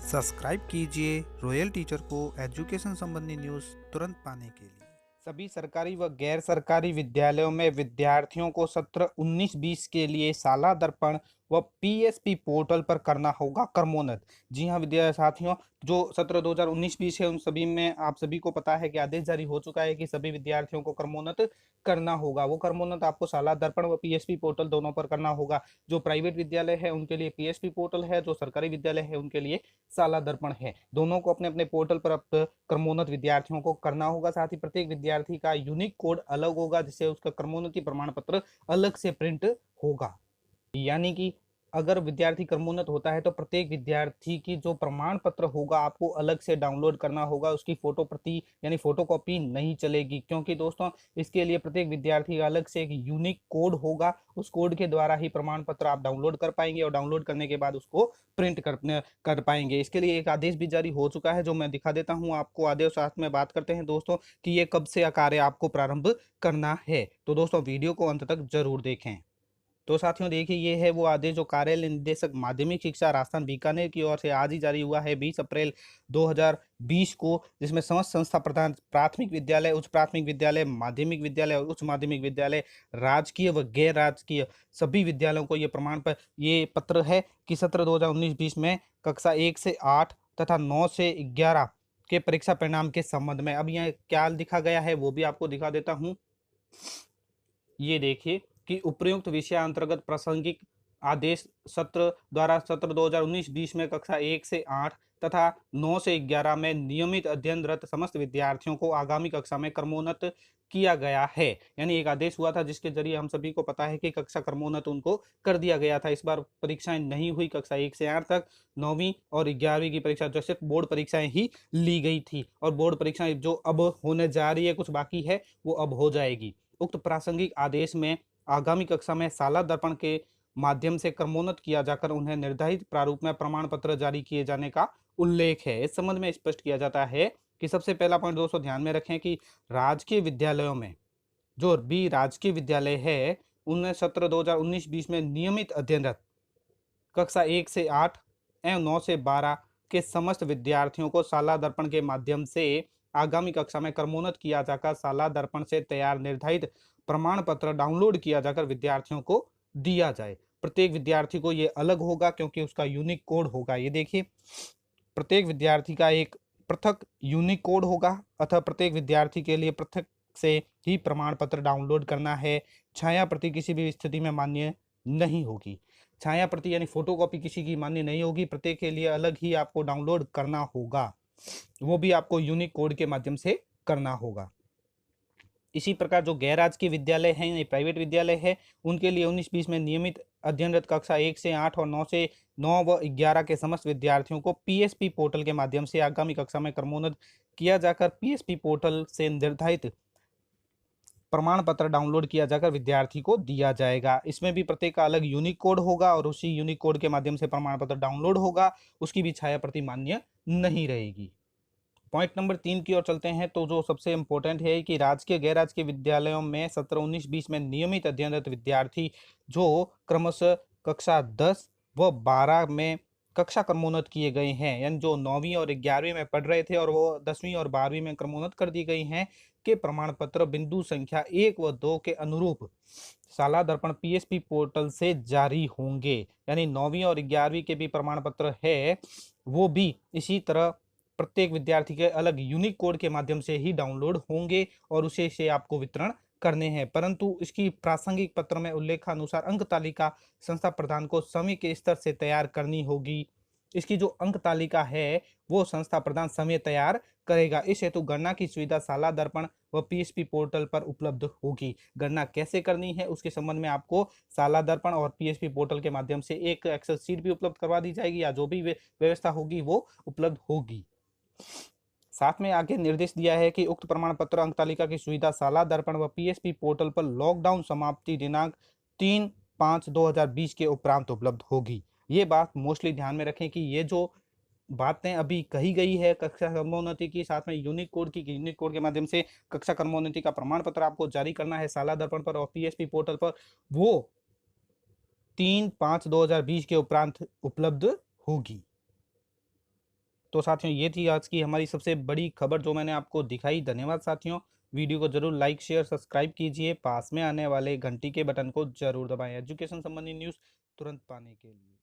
Subscribe कीजिए royal teacher को education संबंधी न्यूज़ तुरंत पाने के लिए। सभी सरकारी व गैर सरकारी विद्यालयों में विद्यार्थियों को सत्र 19-20 के लिए साला दर्पण व पीएसपी पोर्टल पर करना होगा क्रमोन्नत। जी हाँ विद्यार्थी साथियों, जो सत्र 2019-20 है उन सभी में आप सभी को पता है कि आदेश जारी हो चुका है कि सभी विद्यार्थियों को क्रमोन्नत करना होगा। वो क्रमोन्नत आपको साला दर्पण व पीएसपी पोर्टल दोनों पर करना होगा। जो प्राइवेट विद्यालय है उनके लिए पीएसपी पोर्टल है, जो सरकारी विद्यालय है उनके लिए साला दर्पण है। दोनों को अपने अपने पोर्टल पर अब क्रमोन्नत विद्यार्थियों को करना होगा। साथ ही प्रत्येक विद्यार्थी का यूनिक कोड अलग होगा, जिससे उसका क्रमोन्नति प्रमाण पत्र अलग से प्रिंट होगा। यानी कि अगर विद्यार्थी क्रमोन्नत होता है तो प्रत्येक विद्यार्थी की जो प्रमाण पत्र होगा आपको अलग से डाउनलोड करना होगा। उसकी फोटो प्रति यानी फोटोकॉपी नहीं चलेगी, क्योंकि दोस्तों इसके लिए प्रत्येक विद्यार्थी का अलग से एक यूनिक कोड होगा। उस कोड के द्वारा ही प्रमाण पत्र आप डाउनलोड कर पाएंगे और डाउनलोड करने के बाद उसको प्रिंट कर पाएंगे। इसके लिए एक आदेश भी जारी हो चुका है, जो मैं दिखा देता हूँ आपको। आदेश साथ में बात करते हैं दोस्तों कि ये कब से कार्य आपको प्रारंभ करना है। तो दोस्तों वीडियो को अंत तक जरूर देखें। तो साथियों देखिए, ये है वो आदेश जो कार्यालय निदेशक माध्यमिक शिक्षा राजस्थान बीकानेर की ओर से आज ही जारी हुआ है 20 अप्रैल 2020 को, जिसमें समस्त संस्था प्रधान प्राथमिक विद्यालय, उच्च प्राथमिक विद्यालय, माध्यमिक विद्यालय और उच्च माध्यमिक विद्यालय, राजकीय व गैर राजकीय सभी विद्यालयों को ये पत्र है कि सत्र 2019-20 में कक्षा 1 से 8 तथा 9 से 11 के परीक्षा परिणाम के संबंध में। अब यहाँ क्या लिखा गया है वो भी आपको दिखा देता हूँ। ये देखिए कि उपयुक्त विषय अंतर्गत प्रासंगिक आदेश सत्र द्वारा सत्र 2019-20 में कक्षा 1 से 8 तथा 9 से 11 में नियमित अध्ययनरत समस्त विद्यार्थियों को आगामी कक्षा में क्रमोन्नत किया गया है। यानी एक आदेश हुआ था जिसके जरिए हम सभी को पता है कि कक्षा क्रमोन्नत उनको कर दिया गया था। इस बार परीक्षाएं नहीं हुई, कक्षा 1 से 8 तक 9वीं और 11वीं की परीक्षा जो सिर्फ बोर्ड परीक्षाएं ही ली गई थी, और बोर्ड परीक्षाएं जो अब होने जा रही है, कुछ बाकी है, वो अब हो जाएगी। उक्त प्रासंगिक आदेश में आगामी कक्षा में साला दर्पण के माध्यम से क्रमोन्नत किया जाकर उन्हें निर्धारित प्रारूप में प्रमाण पत्र जारी किए जाने का उल्लेख है। इस संबंध में स्पष्ट किया जाता है कि सबसे पहला पॉइंट दोस्तों ध्यान में रखें कि राजकीय विद्यालयों में जो भी राजकीय विद्यालय है उनमें सत्र 2019-20 में नियमित अध्ययनरत कक्षा 1 से 8 एवं 9 से 12 के समस्त विद्यार्थियों को साला दर्पण के माध्यम से आगामी कक्षा में क्रमोन्नत किया जाकर साला दर्पण से तैयार निर्धारित प्रमाण पत्र डाउनलोड किया जाकर विद्यार्थियों को दिया जाए। प्रत्येक विद्यार्थी को ये अलग होगा क्योंकि उसका यूनिक कोड होगा। ये देखिए, प्रत्येक विद्यार्थी का एक पृथक यूनिक कोड होगा, अतः प्रत्येक विद्यार्थी के लिए पृथक से ही प्रमाण पत्र डाउनलोड करना है। छाया प्रति किसी भी स्थिति में मान्य नहीं होगी। छाया प्रति यानी फोटोकॉपी किसी की मान्य नहीं होगी। प्रत्येक के लिए अलग ही आपको डाउनलोड करना होगा, वो भी आपको यूनिक कोड के माध्यम से करना होगा। इसी प्रकार जो गैर राजकीय विद्यालय हैं या प्राइवेट विद्यालय है उनके लिए 19-20 में नियमित अध्ययनरत कक्षा 1 से 8 और 9 से 9 व 11 के समस्त विद्यार्थियों को पीएसपी पोर्टल के माध्यम से आगामी कक्षा में क्रमोन्नत किया जाकर पीएसपी पोर्टल से निर्धारित प्रमाण पत्र डाउनलोड किया जाकर विद्यार्थी को दिया जाएगा। इसमें भी प्रत्येक का अलग यूनिक कोड होगा और उसी यूनिक कोड के माध्यम से प्रमाण पत्र डाउनलोड होगा। उसकी भी छाया प्रति मान्य नहीं रहेगी। पॉइंट नंबर 3 की ओर चलते हैं। तो जो सबसे इंपॉर्टेंट है कि राजकीय गैर राजकीय विद्यालयों में सत्र 19-20 में नियमित अध्ययनरत विद्यार्थी जो क्रमशः कक्षा 10 व 12 में कक्षा क्रमोन्नत किए गए हैं, यानी जो 9वीं और 11वीं में पढ़ रहे थे और वो 10वीं और 12वीं में क्रमोन्नत कर दी गई हैं, के प्रमाण पत्र बिंदु संख्या 1 व 2 के अनुरूप साला दर्पण पीएसपी पोर्टल से जारी होंगे। यानी 9वीं और 11वीं के भी प्रमाण पत्र है वो भी इसी तरह प्रत्येक विद्यार्थी के अलग यूनिक कोड के माध्यम से ही डाउनलोड होंगे और उसे से आपको वितरण करने हैं। परंतु इसकी प्रासंगिक पत्र में उल्लेखानुसार अंक तालिका संस्था प्रधान को समय के स्तर से तैयार करनी होगी। इसकी जो अंक तालिका है वो संस्था प्रधान समय तैयार करेगा। इस हेतु गणना की सुविधा साला दर्पण व पीएसपी पोर्टल पर उपलब्ध होगी। गणना कैसे करनी है उसके संबंध में आपको साला दर्पण और पीएसपी पोर्टल के माध्यम से एक एक्सेल शीट भी उपलब्ध करवा दी जाएगी, या जो भी व्यवस्था होगी वो उपलब्ध होगी। साथ में आगे निर्देश दिया है कि उक्त प्रमाण पत्र अंक तालिका की सुविधा साला दर्पण व पीएसपी पोर्टल पर लॉकडाउन समाप्ति दिनांक 3/5/2020 के उपरांत उपलब्ध होगी। ये बात मोस्टली ध्यान में रखें कि ये जो बातें अभी कही गई है कक्षा क्रमोन्नति की, साथ में यूनिक कोड के माध्यम से कक्षा क्रमोन्नति का प्रमाण पत्र आपको जारी करना है साला दर्पण पर और पीएसपी पोर्टल पर, वो 3/5/2020 के उपरांत उपलब्ध होगी। तो साथियों ये थी आज की हमारी सबसे बड़ी खबर जो मैंने आपको दिखाई। धन्यवाद साथियों। वीडियो को जरूर लाइक शेयर सब्सक्राइब कीजिए। पास में आने वाले घंटी के बटन को जरूर दबाएं एजुकेशन संबंधी न्यूज़ तुरंत पाने के लिए।